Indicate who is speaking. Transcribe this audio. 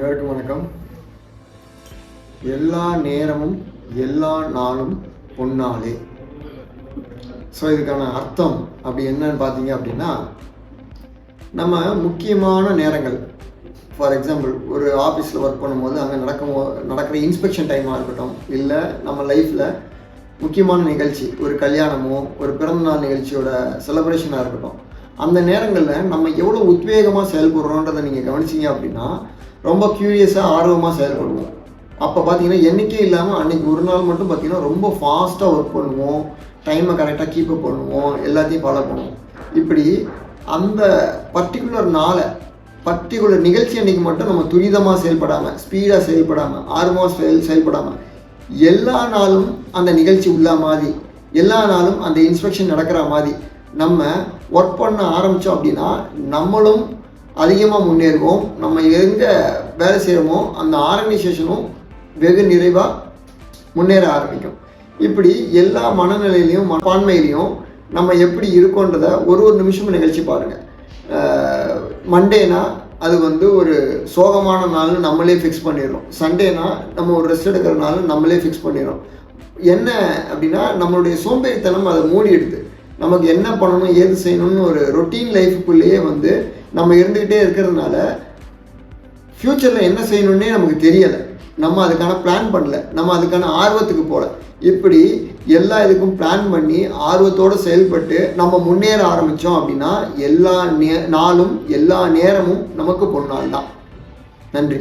Speaker 1: அனைவருக்கும் வணக்கம். எல்லா நேரமும் எல்லா நாளும் பொன்னாலே. ஸோ இதுக்கான அர்த்தம் அப்படி என்னன்னு பார்த்தீங்க அப்படின்னா, நம்ம முக்கியமான நேரங்கள், ஃபார் எக்ஸாம்பிள் ஒரு ஆஃபீஸில் ஒர்க் பண்ணும்போது அங்கே நடக்கிற இன்ஸ்பெக்ஷன் டைமாக இருக்கட்டும், இல்லை நம்ம லைஃப்பில் முக்கியமான நிகழ்ச்சி, ஒரு கல்யாணமோ ஒரு பிறந்தநாள் நிகழ்ச்சியோட செலிப்ரேஷனாக இருக்கட்டும், அந்த நேரங்களில் நம்ம எவ்வளோ உத்வேகமாக செயல்படுறோன்றதை நீங்கள் கவனிச்சிங்க அப்படின்னா ரொம்ப க்யூரியஸாக ஆர்வமாக செயல்படுவோம். அப்போ பார்த்தீங்கன்னா என்றைக்கே இல்லாமல் அன்றைக்கி ஒரு நாள் மட்டும் பார்த்திங்கன்னா ரொம்ப ஃபாஸ்ட்டாக ஒர்க் பண்ணுவோம், டைமை கரெக்டாக கீப்பப் பண்ணுவோம், எல்லாத்தையும் ஃபாலோ பண்ணுவோம். இப்படி அந்த பர்டிகுலர் நிகழ்ச்சி அன்றைக்கி மட்டும் நம்ம துரிதமாக செயல்படாமல், ஸ்பீடாக செயல்படாமல், ஆர்வமாக செயல்படாமல் எல்லா நாளும் அந்த நிகழ்ச்சி உள்ள மாதிரி, எல்லா நாளும் அந்த இன்ஸ்பெக்ஷன் நடக்கிற மாதிரி நம்ம ஒர்க் பண்ண ஆரம்பித்தோம் அப்படின்னா நம்மளும் அதிகமாக முன்னேறுவோம். நம்ம எங்கே வேலை செய்கிறோமோ அந்த ஆர்கனைசேஷனும் வெகு நிறைவாக முன்னேற ஆரம்பிக்கும். இப்படி எல்லா மனநிலையிலையும் மனப்பான்மையிலையும் நம்ம எப்படி இருக்கோன்றத ஒரு நிமிஷமும் நிகழ்ச்சி பாருங்கள். மண்டேனா அது ஒரு சோகமான நாள்னு நம்மளே ஃபிக்ஸ் பண்ணிடுறோம். சண்டேனா நம்ம ஒரு ரெஸ்ட் எடுக்கிற நாள் நம்மளே ஃபிக்ஸ் பண்ணிடுறோம். என்ன அப்படின்னா நம்மளுடைய சோம்பேறித்தனம் அதை மூடிடுது. நமக்கு என்ன பண்ணணும், ஏது செய்யணும்னு ஒரு ரொட்டீன் லைஃபுக்குள்ளேயே நம்ம இருந்துக்கிட்டே இருக்கிறதுனால ஃப்யூச்சரில் என்ன செய்யணுன்னே நமக்கு தெரியலை. நம்ம அதுக்கான பிளான் பண்ணல, நம்ம அதுக்கான ஆர்வத்துக்கு போகல. இப்படி எல்லா இதுக்கும் பிளான் பண்ணி ஆர்வத்தோடு செயல்பட்டு நம்ம முன்னேற ஆரம்பித்தோம் அப்படின்னா எல்லா நாளும் எல்லா நேரமும் நமக்கு பொன்னாள் தான். நன்றி.